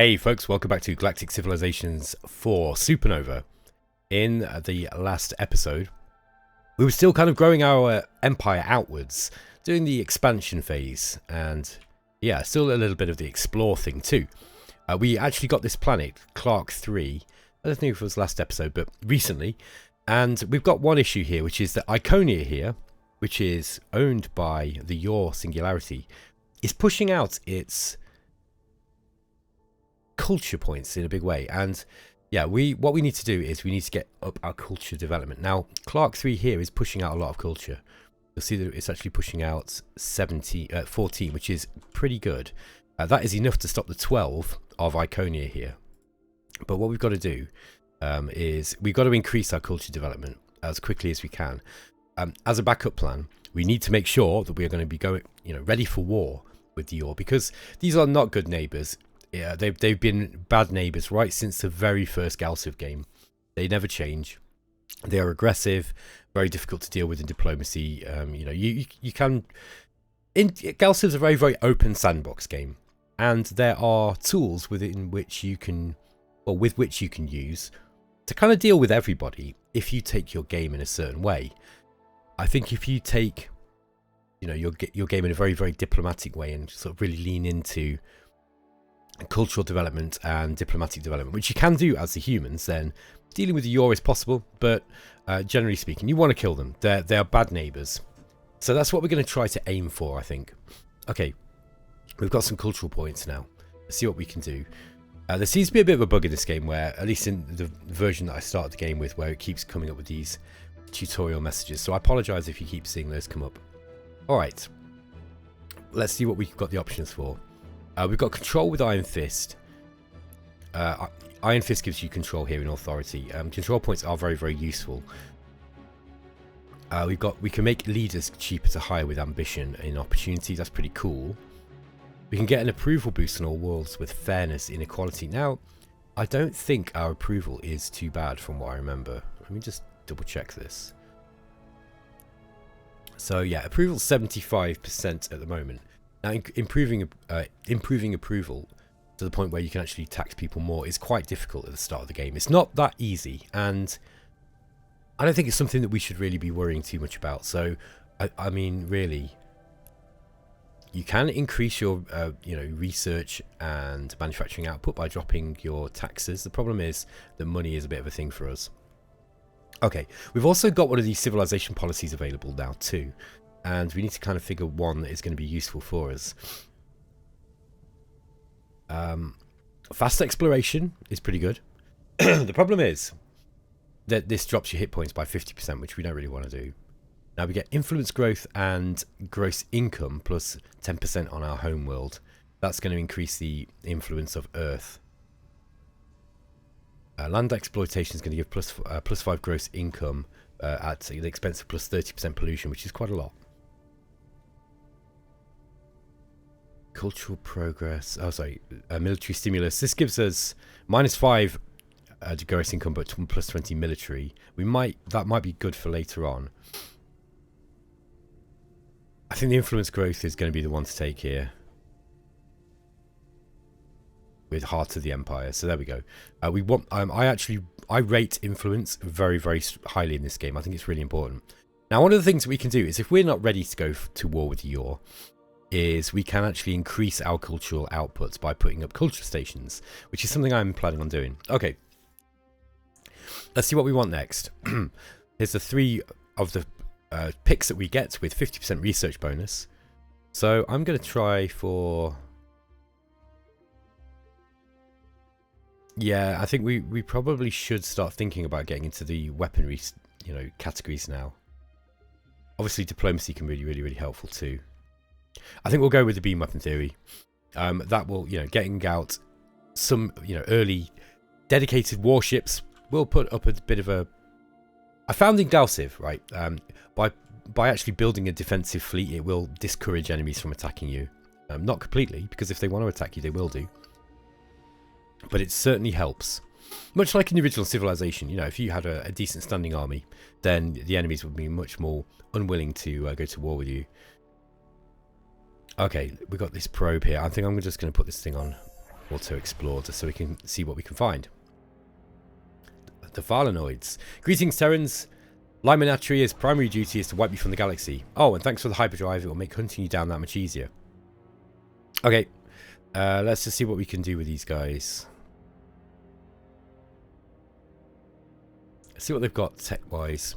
Hey folks, welcome back to Galactic Civilizations 4 Supernova. In the last episode, we were still kind of growing our empire outwards, doing the expansion phase, and yeah, still a little bit of the explore thing too. We actually got this planet, Clark 3, I don't think it was last episode, but recently, and we've got one issue here, which is that Iconia here, which is owned by the Yor Singularity, is pushing out its culture points in a big way. And yeah, what we need to do is we need to get up our culture development. Now Clark 3 here is pushing out a lot of culture. You'll see that it's actually pushing out 14, which is pretty good. That is enough to stop the 12 of Iconia here. But what we've got to do is we've got to increase our culture development as quickly as we can. As a backup plan, we need to make sure that we are going to be going, ready for war with the Yor, because these are not good neighbors. Yeah, they've been bad neighbors right since the very first GalCiv game. They never change. They are aggressive, very difficult to deal with in diplomacy. You can. GalCiv is a very, very open sandbox game, and there are tools within which you can, or with which you can use to kind of deal with everybody if you take your game in a certain way. I think if you take, your game in a very, very diplomatic way and sort of really lean into cultural development and diplomatic development, which you can do as the humans, then dealing with the Yor is possible. But generally speaking, you want to kill them. They are bad neighbors, so that's what we're going to try to aim for, I think. Okay, we've got some cultural points now. Let's see what we can do. There seems to be a bit of a bug in this game where, at least in the version that I started the game with, where it keeps coming up with these tutorial messages, so I apologize if you keep seeing those come up. Alright, let's see what we've got the options for. We've got control with Iron Fist. Iron Fist gives you control here in authority. Control points are very, very useful. We can make leaders cheaper to hire with ambition in opportunity. That's pretty cool. We can get an approval boost on all worlds with fairness, inequality. Now, I don't think our approval is too bad from what I remember. Let me just double check this. So yeah, approval 75% at the moment. Now, improving approval to the point where you can actually tax people more is quite difficult at the start of the game. It's not that easy, and I don't think it's something that we should really be worrying too much about. So, I mean, really, you can increase your, research and manufacturing output by dropping your taxes. The problem is that money is a bit of a thing for us. Okay, we've also got one of these civilization policies available now too. And we need to kind of figure one that is going to be useful for us. Fast exploration is pretty good. The problem is that this drops your hit points by 50%, which we don't really want to do. Now we get influence growth and gross income plus 10% on our home world. That's going to increase the influence of Earth. Land exploitation is going to give plus 5 gross income at the expense of plus 30% pollution, which is quite a lot. Cultural progress. Oh, sorry. Military stimulus. This gives us -5 gross income, but plus 20 military. That might be good for later on. I think the influence growth is going to be the one to take here, with Heart of the Empire. So there we go. We want. I rate influence very, very highly in this game. I think it's really important. Now, one of the things that we can do is, if we're not ready to go to war with the Yor, is we can actually increase our cultural outputs by putting up culture stations, which is something I'm planning on doing. Okay, let's see what we want next. Here's the 3 of the picks that we get with 50% research bonus. So I'm going to try for... Yeah, I think we probably should start thinking about getting into the weaponry, categories now. Obviously, diplomacy can be really, really helpful too. I think we'll go with the beam weapon theory. That will, getting out some, early dedicated warships will put up a bit of a... I found in GalCiv, right, by actually building a defensive fleet, it will discourage enemies from attacking you. Not completely, because if they want to attack you, they will do. But it certainly helps. Much like in the original Civilization, if you had a decent standing army, then the enemies would be much more unwilling to go to war with you. Okay, we got this probe here. I think I'm just going to put this thing on auto-explore just so we can see what we can find. The Phalanoids. Greetings, Terrans. Limonatry's primary duty is to wipe you from the galaxy. Oh, and thanks for the hyperdrive. It will make hunting you down that much easier. Okay. Let's just see what we can do with these guys. Let's see what they've got tech-wise.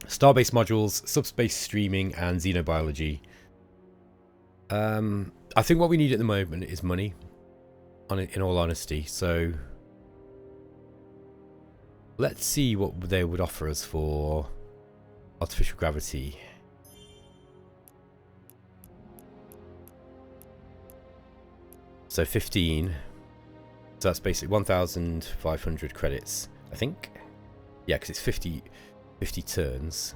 Starbase modules, subspace streaming, and xenobiology. I think what we need at the moment is money, in all honesty. So let's see what they would offer us for artificial gravity. So 15. So that's basically 1,500 credits, I think. Yeah, because it's 50 turns. Is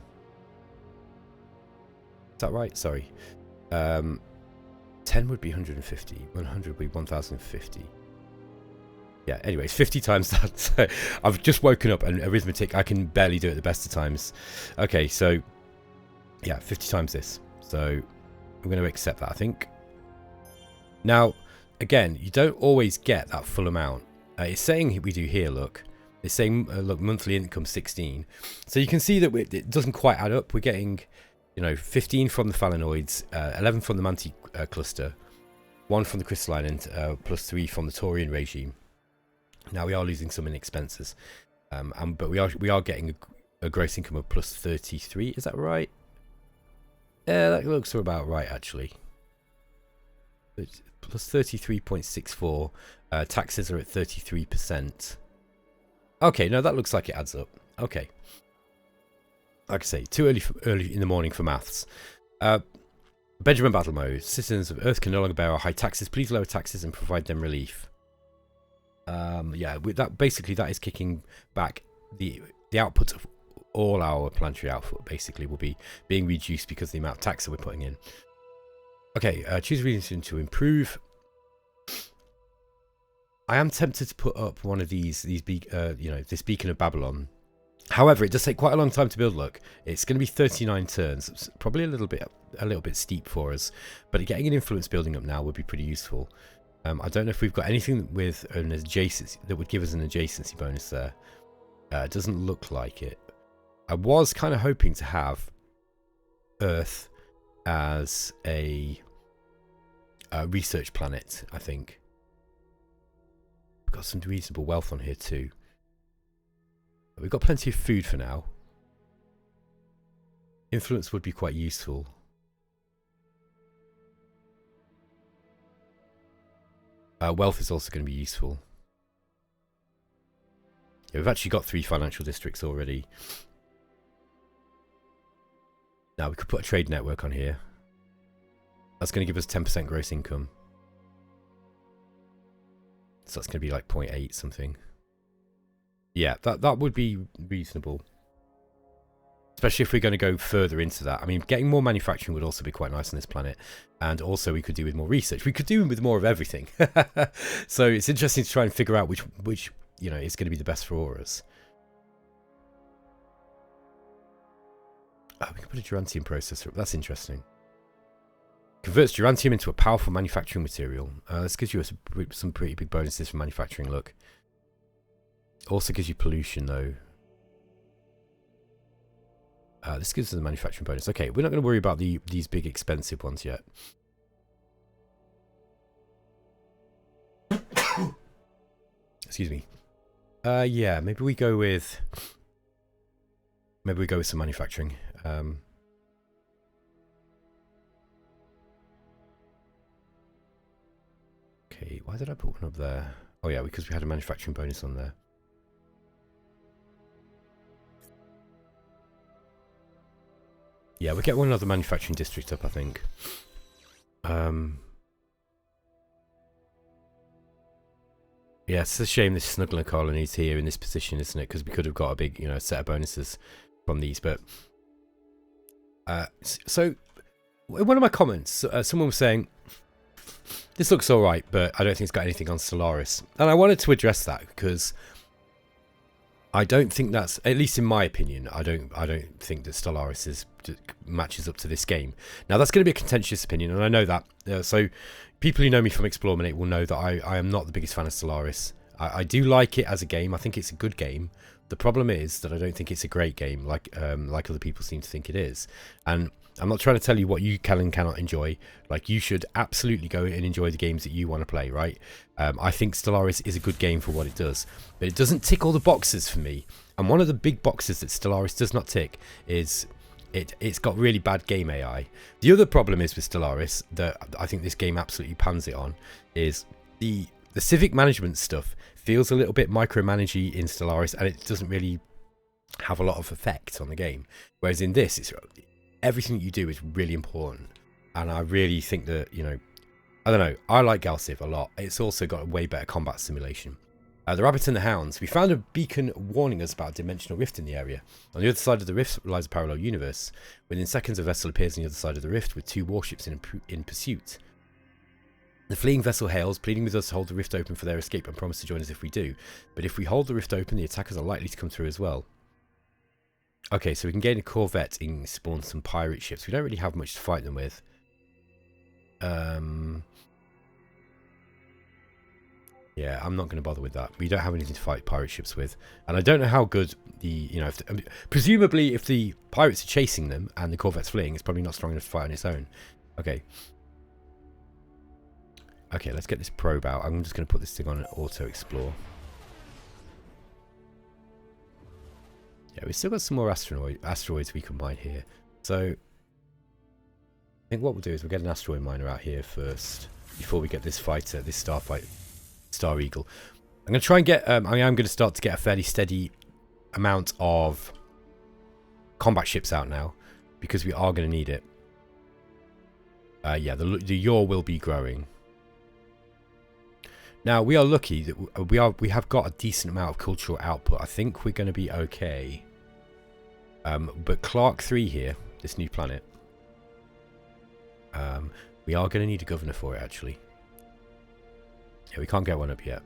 that right? Sorry. 10 would be 150. 100 would be 1,050. Yeah, anyways, 50 times that. So I've just woken up and arithmetic, I can barely do it at the best of times. Okay, so yeah, 50 times this. So I'm going to accept that, I think. Now, again, you don't always get that full amount. It's saying we do here, look. It's saying, look, monthly income 16. So you can see that it doesn't quite add up. We're getting, you know, 15 from the Phalanoids, 11 from the Manti cluster, 1 from the crystalline, and plus 3 from the Taurian regime. Now we are losing some in expenses, but we are getting a gross income of plus 33. Is that right? Yeah, that looks about right actually. It's plus 33.64. Taxes are at 33%. Okay, no, that looks like it adds up. Okay. Like I say, too early in the morning for maths. Benjamin battle mode. Citizens of Earth can no longer bear our high taxes. Please lower taxes and provide them relief. Yeah, with that, basically that is kicking back the output of all our planetary output. Basically, will be being reduced because of the amount of tax that we're putting in. Okay, choose reason to improve. I am tempted to put up one of these you know, this beacon of Babylon. However, it does take quite a long time to build. Look, it's going to be 39 turns. It's probably a little bit steep for us, but getting an influence building up now would be pretty useful. I don't know if we've got anything with an adjacency that would give us an adjacency bonus there. It doesn't look like it. I was kind of hoping to have Earth as a research planet, I think. We've got some reasonable wealth on here too. We've got plenty of food for now. Influence would be quite useful. Wealth is also going to be useful. Yeah, we've actually got 3 financial districts already. Now we could put a trade network on here. That's going to give us 10% gross income. So that's going to be like 0.8 something. Yeah, that would be reasonable. Especially if we're going to go further into that. I mean, getting more manufacturing would also be quite nice on this planet. And also we could do with more research. We could do with more of everything. So it's interesting to try and figure out which you know, is going to be the best for us. Oh, we can put a Durantium processor up. That's interesting. Converts Durantium into a powerful manufacturing material. This gives you some pretty big bonuses for manufacturing, look. Also gives you pollution, though. This gives us a manufacturing bonus. Okay, we're not going to worry about these big expensive ones yet. Excuse me. Yeah, maybe we go with some manufacturing. Okay, why did I put one up there? Oh yeah, because we had a manufacturing bonus on there. Yeah, we'll get one other manufacturing district up, I think. Yeah, it's a shame this snuggler colony is here in this position, isn't it? Because we could have got a big, you know, set of bonuses from these. But so, in one of my comments, someone was saying, this looks all right, but I don't think it's got anything on Solaris. And I wanted to address that because I don't think that's, at least in my opinion, I don't think that Stellaris matches up to this game. Now that's going to be a contentious opinion, and I know that. So people who know me from Explorminate will know that I am not the biggest fan of Stellaris. I do like it as a game. I think it's a good game. The problem is that I don't think it's a great game like other people seem to think it is. And I'm not trying to tell you what you can and cannot enjoy. Like, you should absolutely go and enjoy the games that you want to play, right? I think Stellaris is a good game for what it does, but it doesn't tick all the boxes for me. And one of the big boxes that Stellaris does not tick is it's got really bad game AI. The other problem is with Stellaris that I think this game absolutely pans it on is the civic management stuff feels a little bit micromanagey in Stellaris, and it doesn't really have a lot of effect on the game. Whereas in this, it's everything you do is really important, and I really think that, you know, I don't know, I like GalCiv a lot. It's also got a way better combat simulation. The Rabbit and the Hounds. We found a beacon warning us about a dimensional rift in the area. On the other side of the rift lies a parallel universe. Within seconds, a vessel appears on the other side of the rift with 2 warships in pursuit. The fleeing vessel hails, pleading with us to hold the rift open for their escape and promise to join us if we do. But if we hold the rift open, the attackers are likely to come through as well. Okay, so we can gain a corvette and spawn some pirate ships. We don't really have much to fight them with. Yeah, I'm not going to bother with that. We don't have anything to fight pirate ships with. And I don't know how good the, you know, presumably if the pirates are chasing them and the corvette's fleeing, it's probably not strong enough to fight on its own. Okay. Okay, let's get this probe out. I'm just going to put this thing on an auto explore. Yeah, we've still got some more asteroids we can mine here. So I think what we'll do is we'll get an asteroid miner out here first before we get this fighter, this Star Eagle. I'm going to try and get, I am going to start to get a fairly steady amount of combat ships out now, because we are going to need it. Yeah, the yaw will be growing. Now, we are lucky that we have got a decent amount of cultural output. I think we're going to be okay. But Clark 3 here, this new planet, we are going to need a governor for it, actually. Yeah, we can't get one up yet.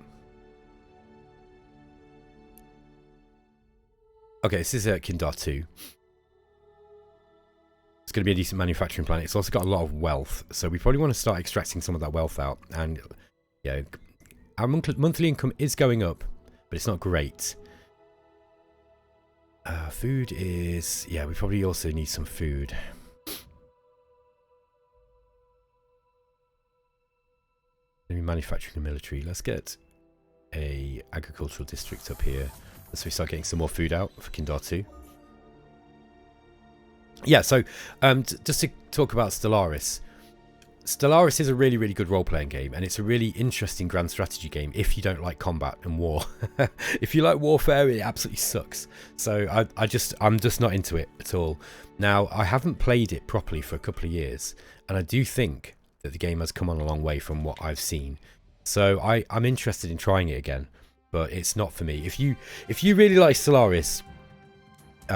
Okay, this is Kindar 2. It's going to be a decent manufacturing planet. It's also got a lot of wealth, so we probably want to start extracting some of that wealth out. And yeah, our monthly income is going up, but it's not great. Food is... yeah, we probably also need some food. Maybe manufacturing and military. Let's get a agricultural district up here. So we start getting some more food out for Kindar 2. Yeah, so just to talk about Stellaris. Stellaris is a really, really good role-playing game, and it's a really interesting grand strategy game if you don't like combat and war. If you like warfare, it absolutely sucks. So I'm just not into it at all. Now, I haven't played it properly for a couple of years, and I do think that the game has come on a long way from what I've seen. So I'm interested in trying it again, but it's not for me. If you really like Stellaris,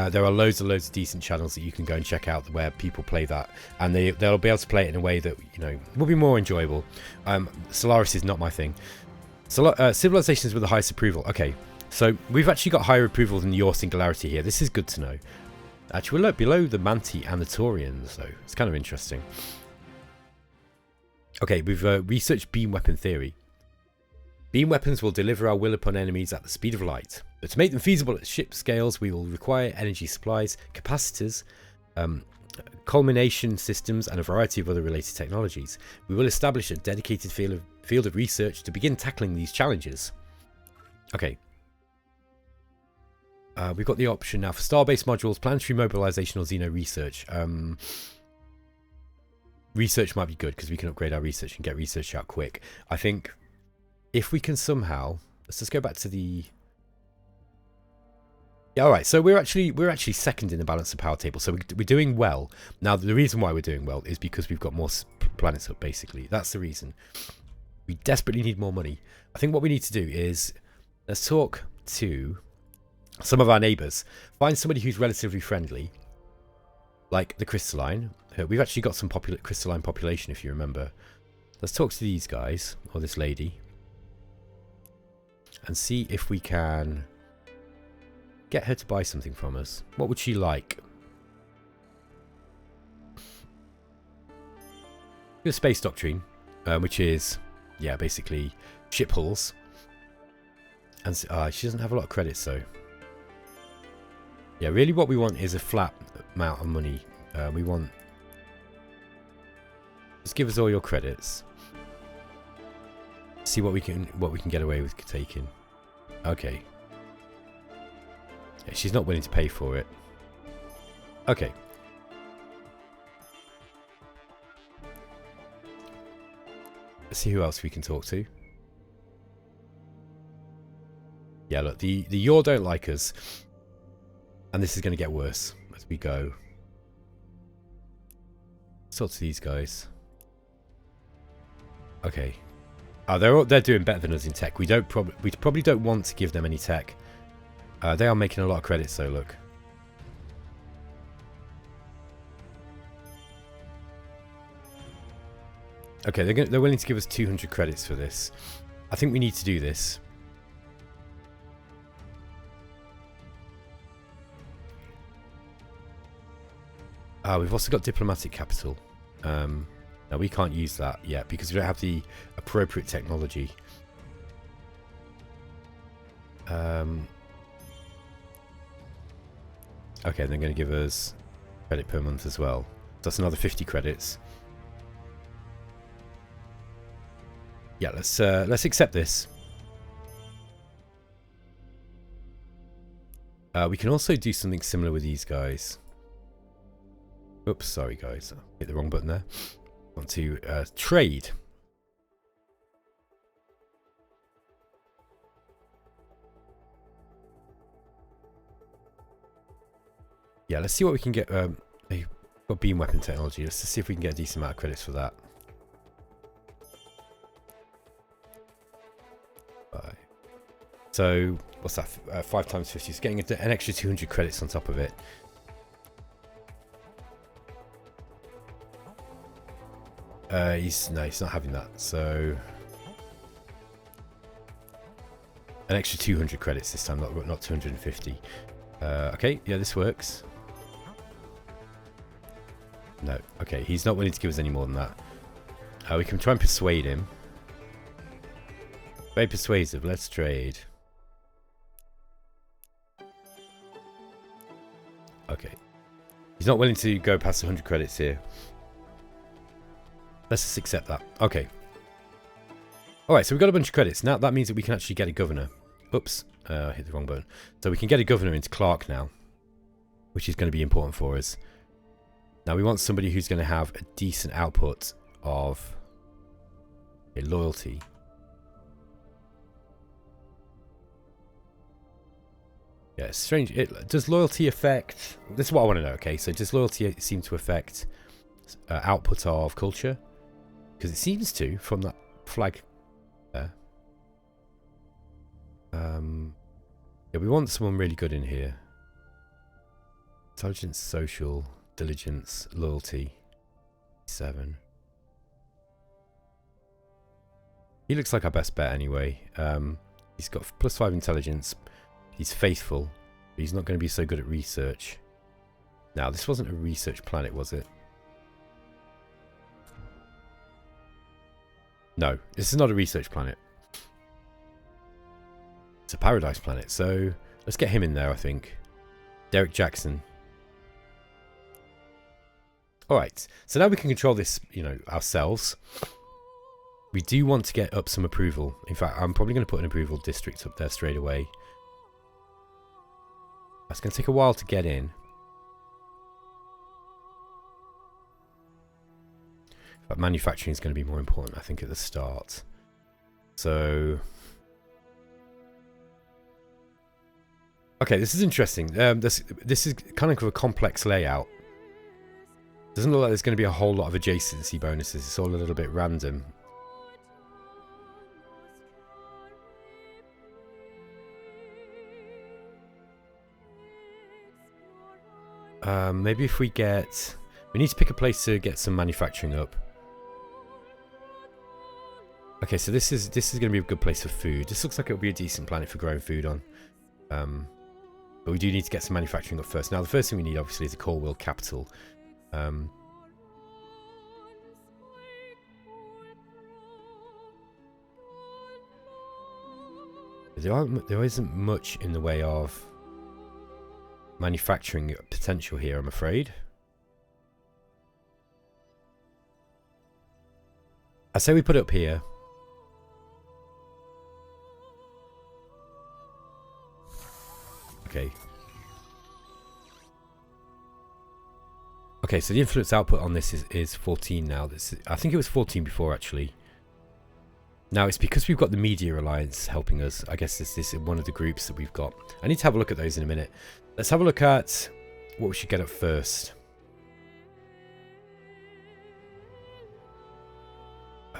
there are loads of decent channels that you can go and check out where people play that, and they'll be able to play it in a way that, you know, will be more enjoyable. Stellaris is not my thing. Civilizations with the highest approval. Okay, so we've actually got higher approval than your singularity here. This is good to know. Actually, we're below the Manti and the Taurians, so it's kind of interesting. Okay, we've researched beam weapon theory. Beam weapons will deliver our will upon enemies at the speed of light. But to make them feasible at ship scales, we will require energy supplies, capacitors, culmination systems, and a variety of other related technologies. We will establish a dedicated field of research to begin tackling these challenges. Okay. We've got the option now for star-based modules, planetary mobilization, or Xeno research. Research might be good because we can upgrade our research and get research out quick. I think if we can somehow, let's just go back to the... yeah, all right. So we're actually second in the balance of power table. So we're doing well. Now the reason why we're doing well is because we've got more planets up. Basically, that's the reason. We desperately need more money. I think what we need to do is let's talk to some of our neighbours. Find somebody who's relatively friendly, like the crystalline. We've actually got some crystalline population, if you remember. Let's talk to these guys, or this lady, and see if we can get her to buy something from us. What would she like? The space doctrine. which is, yeah, basically ship hulls. And she doesn't have a lot of credits though. Yeah, really what we want is a flat amount of money. We want... Just give us all your credits. See what we can get away with taking. Okay. Yeah, she's not willing to pay for it. Okay. Let's see who else we can talk to. Yeah, look, the Yor don't like us. And this is going to get worse as we go. Let's talk to these guys. Okay. Oh, they're doing better than us in tech. We probably don't want to give them any tech. They are making a lot of credits though, look. Okay, they're willing to give us 200 credits for this. I think we need to do this. We've also got diplomatic capital. Now we can't use that yet because we don't have the appropriate technology. Okay, they're going to give us credit per month as well. That's another 50 credits. Yeah, let's accept this. We can also do something similar with these guys. Oops, sorry guys, I hit the wrong button there. Want to trade. Yeah, let's see what we can get. Got beam weapon technology. Let's see if we can get a decent amount of credits for that. Right. So what's that? 5 times 50. It's getting an extra 200 credits on top of it. He's not having that. So an extra 200 credits this time, not 250. Okay, yeah, this works. No, okay, he's not willing to give us any more than that. We can try and persuade him. Very persuasive. Let's trade. Okay, he's not willing to go past 100 credits here. Let's just accept that. Okay. Alright, so we've got a bunch of credits. Now that means that we can actually get a governor. Oops, I hit the wrong button. So we can get a governor into Clark now, which is going to be important for us. Now we want somebody who's going to have a decent output of loyalty. Yeah, it's strange. Does loyalty affect... This is what I want to know, okay? So does loyalty seem to affect output of culture? Because it seems to, from that flag there. Yeah, we want someone really good in here. Intelligence, social, diligence, loyalty. 7. He looks like our best bet anyway. He's got +5 intelligence. He's faithful. But he's not going to be so good at research. Now, this wasn't a research planet, was it? No, this is not a research planet. It's a paradise planet, so let's get him in there, I think. Derek Jackson. Alright, so now we can control this, ourselves. We do want to get up some approval. In fact, I'm probably going to put an approval district up there straight away. That's going to take a while to get in. But manufacturing is going to be more important, I think, at the start. So... Okay, this is interesting. This is kind of a complex layout. Doesn't look like there's going to be a whole lot of adjacency bonuses. It's all a little bit random. Maybe if we get... We need to pick a place to get some manufacturing up. Okay, so this is going to be a good place for food. This looks like it'll be a decent planet for growing food on. But we do need to get some manufacturing up first. Now, the first thing we need, obviously, is a core world capital. There isn't much in the way of manufacturing potential here, I'm afraid. I say we put it up here. Okay. Okay, so the influence output on this is 14 now. I think it was 14 before, actually. Now, it's because we've got the Media Alliance helping us. I guess this is one of the groups that we've got. I need to have a look at those in a minute. Let's have a look at what we should get up first.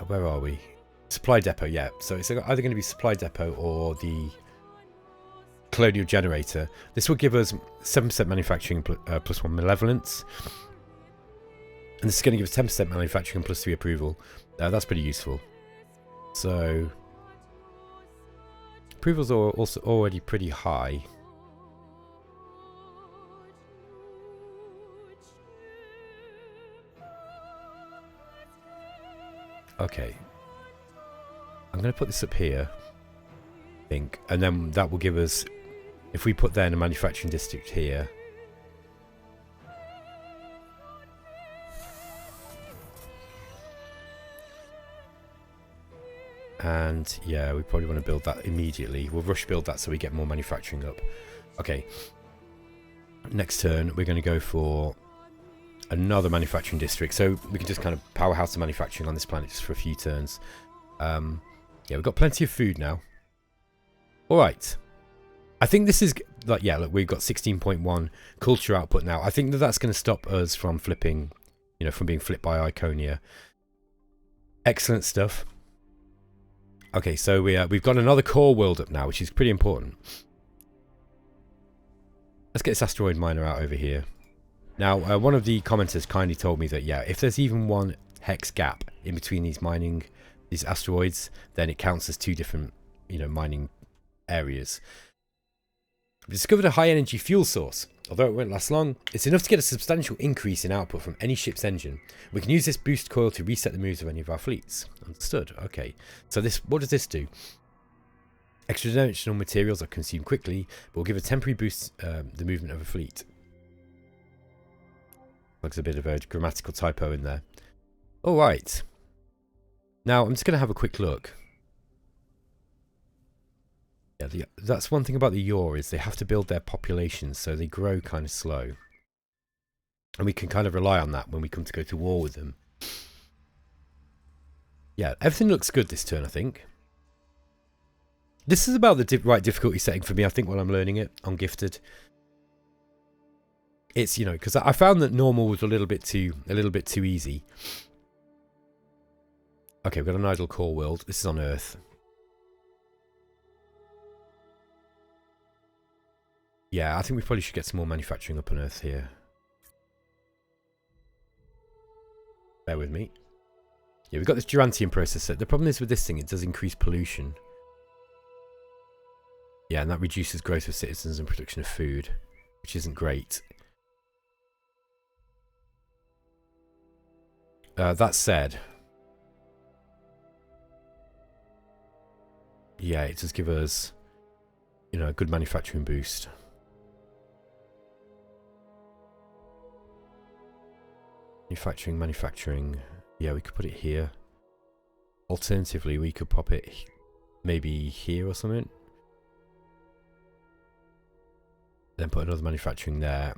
Where are we? Supply depot, yeah. So it's either going to be supply depot or the colonial generator. This will give us 7% manufacturing plus 1 malevolence. And this is going to give us 10% manufacturing plus 3 approval. That's pretty useful. So approvals are also already pretty high. Okay. I'm going to put this up here, I think, and then that will give us, if we put then a manufacturing district here. And yeah, we probably want to build that immediately. We'll rush build that so we get more manufacturing up. Okay. Next turn, we're going to go for another manufacturing district. So we can just kind of powerhouse the manufacturing on this planet just for a few turns. Yeah, we've got plenty of food now. Alright. I think this is, like, yeah, look, we've got 16.1 culture output now. I think that that's going to stop us from flipping, you know, from being flipped by Iconia. Excellent stuff. Okay, so we've got another core world up now, which is pretty important. Let's get this asteroid miner out over here. Now, one of the commenters kindly told me that, yeah, if there's even one hex gap in between these asteroids, then it counts as 2 different, you know, mining areas. We discovered a high energy fuel source. Although it won't last long, it's enough to get a substantial increase in output from any ship's engine. We can use this boost coil to reset the moves of any of our fleets. Understood. Okay. So what does this do? Extra dimensional materials are consumed quickly, but will give a temporary boost the movement of a fleet. Looks a bit of a grammatical typo in there. Alright. Now, I'm just going to have a quick look. Yeah, that's one thing about the Yor is they have to build their populations, so they grow kind of slow. And we can kind of rely on that when we come to go to war with them. Yeah, everything looks good this turn, I think. This is about the right difficulty setting for me, I think, while I'm learning it on Gifted. It's, you know, because I found that normal was a little bit too easy. Okay, we've got an idle core world. This is on Earth. Yeah, I think we probably should get some more manufacturing up on Earth here. Bear with me. Yeah, we've got this Durantium processor. The problem is with this thing, it does increase pollution. Yeah, and that reduces growth of citizens and production of food, which isn't great. That said, yeah, it does give us, you know, a good manufacturing boost. Manufacturing. Yeah, we could put it here. Alternatively, we could pop it maybe here or something. Then put another manufacturing there.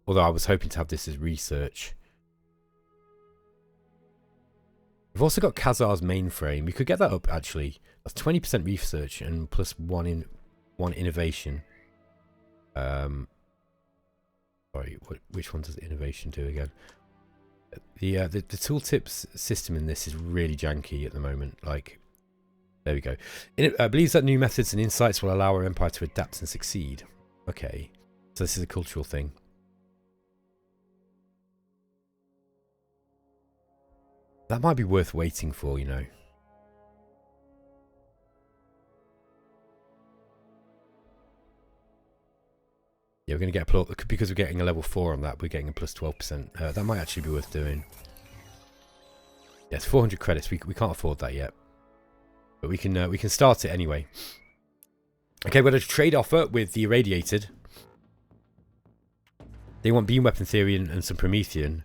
Although I was hoping to have this as research. We've also got Khazar's mainframe. We could get that up, actually. That's 20% research and plus one innovation. Sorry, which one does innovation do again? The tooltips system in this is really janky at the moment. Like, there we go. It believes that new methods and insights will allow our empire to adapt and succeed. Okay, so this is a cultural thing. That might be worth waiting for, you know. Yeah, we're going to get a plus, because we're getting a level 4 on that, we're getting a plus 12%. That might actually be worth doing. Yes, 400 credits. We can't afford that yet, but we can start it anyway. Okay, we've got a trade offer with the Irradiated. They want beam weapon theory and some Promethean.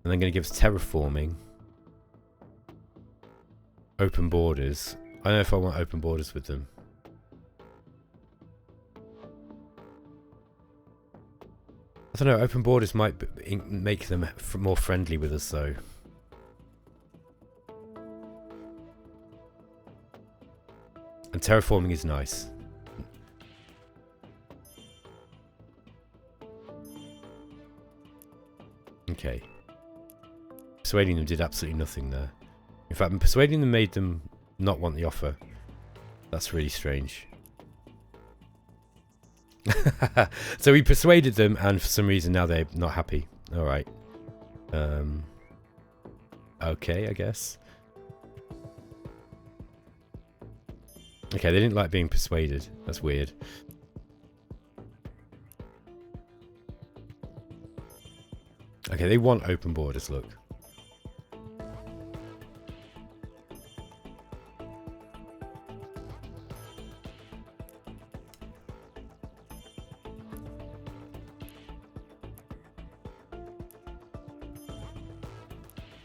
And they're going to give us terraforming. Open borders. I don't know if I want open borders with them. I don't know, open borders might make them more friendly with us though. And terraforming is nice. Okay. Persuading them did absolutely nothing there. In fact, persuading them made them not want the offer. That's really strange. So we persuaded them, and for some reason now they're not happy. Alright. Okay, I guess. Okay, they didn't like being persuaded. That's weird. Okay, they want open borders, look.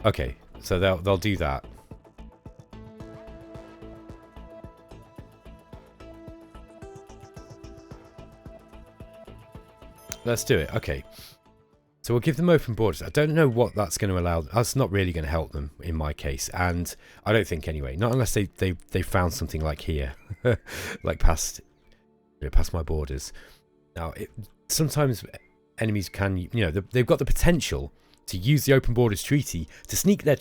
Okay, so they'll do that. Let's do it. Okay. So we'll give them open borders. I don't know what that's going to allow. That's not really going to help them in my case, and I don't think anyway. Not unless they found something like here, like past my borders. Now, sometimes enemies can, they've got the potential to use the open borders treaty to sneak their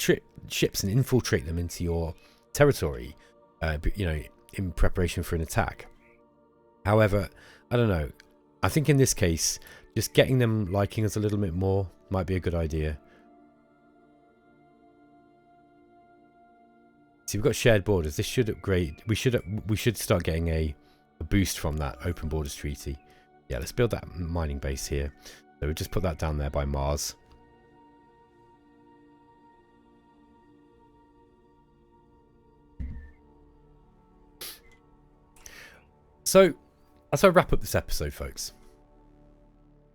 ships and infiltrate them into your territory, in preparation for an attack. However, I don't know. I think in this case, just getting them liking us a little bit more might be a good idea. See, we've got shared borders. This should upgrade. We should start getting a boost from that open borders treaty. Yeah, let's build that mining base here. So we'll just put that down there by Mars. So, as I wrap up this episode, folks,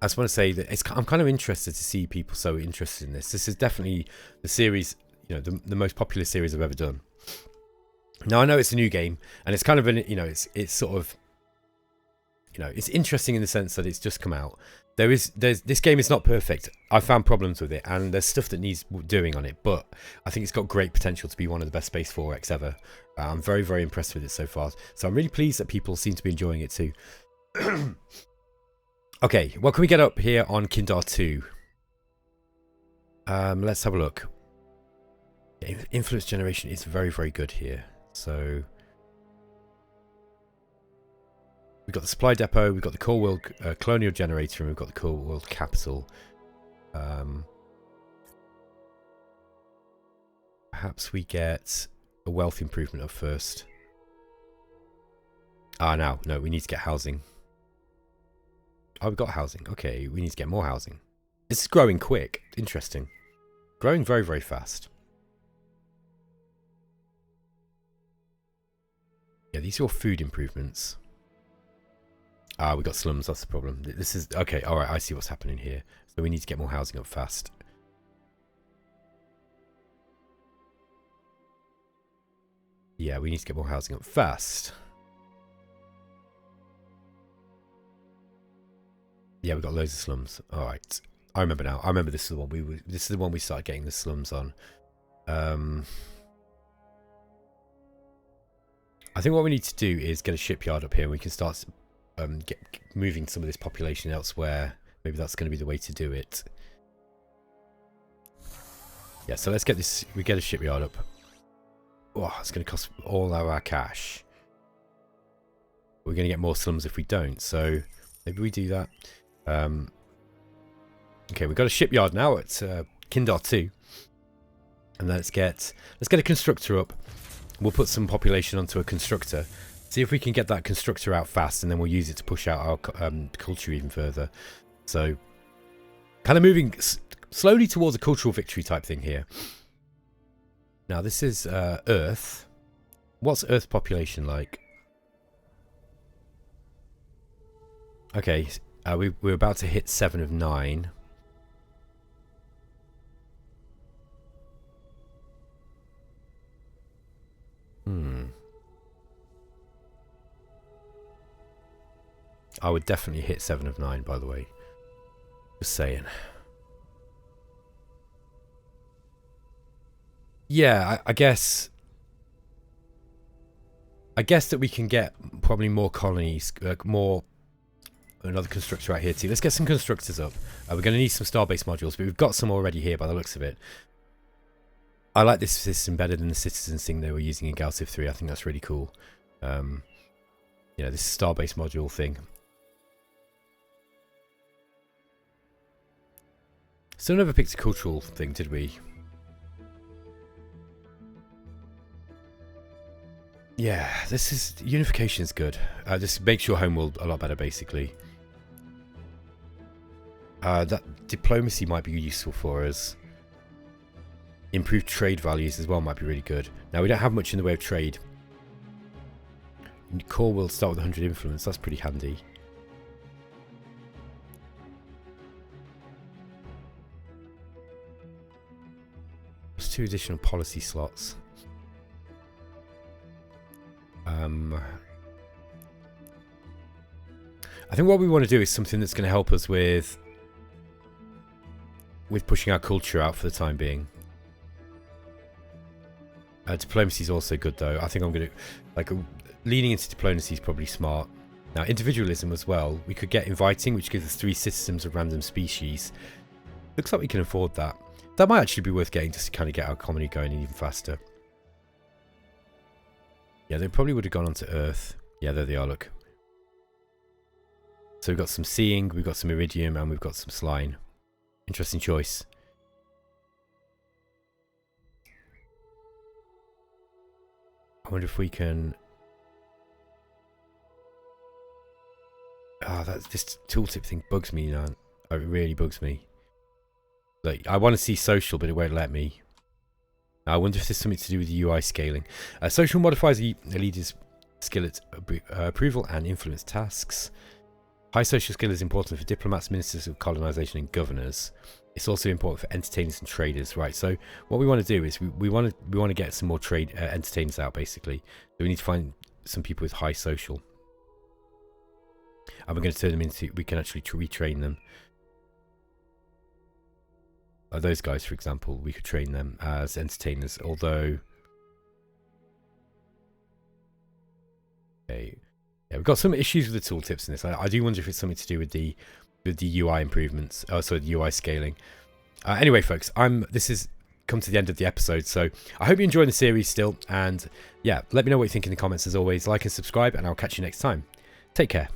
I just want to say that I'm kind of interested to see people so interested in this. This is definitely the series, the most popular series I've ever done. Now, I know it's a new game, and it's kind of it's sort of, it's interesting in the sense that it's just come out. This game is not perfect. I found problems with it, and there's stuff that needs doing on it, but I think it's got great potential to be one of the best Space 4X ever. I'm very, very impressed with it so far. So I'm really pleased that people seem to be enjoying it too. Okay, what can we get up here on Kindar 2? Let's have a look. Influence generation is very, very good here. So we've got the supply depot, we've got the core world colonial generator, and we've got the core world capital. Perhaps we get a wealth improvement up first. No, we need to get housing. Oh, we've got housing. Okay, we need to get more housing. This is growing quick. Interesting. Growing very, very fast. Yeah, these are all food improvements. We got slums, that's the problem. This is... Okay, alright, I see what's happening here. So we need to get more housing up fast. Yeah, we need to get more housing up fast. Yeah, we got loads of slums. Alright. I remember now. I remember this is the one this is the one we started getting the slums on. I think what we need to do is get a shipyard up here and we can start moving some of this population elsewhere. Maybe that's going to be the way to do it. Yeah, so let's get this. We get a shipyard up. Oh, it's going to cost all our cash. We're going to get more slums if we don't. So maybe we do that. Okay, we've got a shipyard now at Kindar 2. And let's get a constructor up. We'll put some population onto a constructor. See if we can get that constructor out fast, and then we'll use it to push out our culture even further. So, kind of moving slowly towards a cultural victory type thing here. Now, this is Earth. What's Earth population like? Okay, we're about to hit 7 of 9. I would definitely hit 7 of 9, by the way. Just saying. Yeah, I guess that we can get probably more colonies, more. Another constructor right here too. Let's get some constructors up. We're going to need some starbase modules, but we've got some already here by the looks of it. I like this system better than the citizens thing they were using in GalCiv 3. I think that's really cool. This starbase module thing. Still never picked a cultural thing, did we? Yeah, this is unification is good. Just makes your homeworld a lot better, basically. That diplomacy might be useful for us. Improved trade values as well might be really good. Now, we don't have much in the way of trade. Core will start with 100 influence. That's pretty handy. There's 2 additional policy slots. I think what we want to do is something that's going to help us with pushing our culture out for the time being. Diplomacy is also good, though. I think I'm going to leaning into diplomacy is probably smart. Now, individualism as well. We could get inviting, which gives us 3 systems of random species. Looks like we can afford that. That might actually be worth getting just to kind of get our economy going even faster. Yeah, they probably would have gone onto Earth. Yeah, there they are, look. So we've got some seeing, we've got some iridium, and we've got some slime. Interesting choice. I wonder if we can... this tooltip thing bugs me now. It really bugs me. Like, I want to see social, but it won't let me. I wonder if there's something to do with the UI scaling. Social modifies a leader's skill at approval and influence tasks. High social skill is important for diplomats, ministers of colonization, and governors. It's also important for entertainers and traders, right? So what we want to do is we want to get some more trade entertainers out, basically. So we need to find some people with high social, and we're going to turn them into. We can actually retrain them. Those guys, for example, we could train them as entertainers. Although, okay, yeah, we've got some issues with the tooltips in this. I do wonder if it's something to do with the UI improvements. Oh, sorry, the UI scaling. Anyway, folks, this has come to the end of the episode. So I hope you're enjoying the series still. And yeah, let me know what you think in the comments as always. Like and subscribe, and I'll catch you next time. Take care.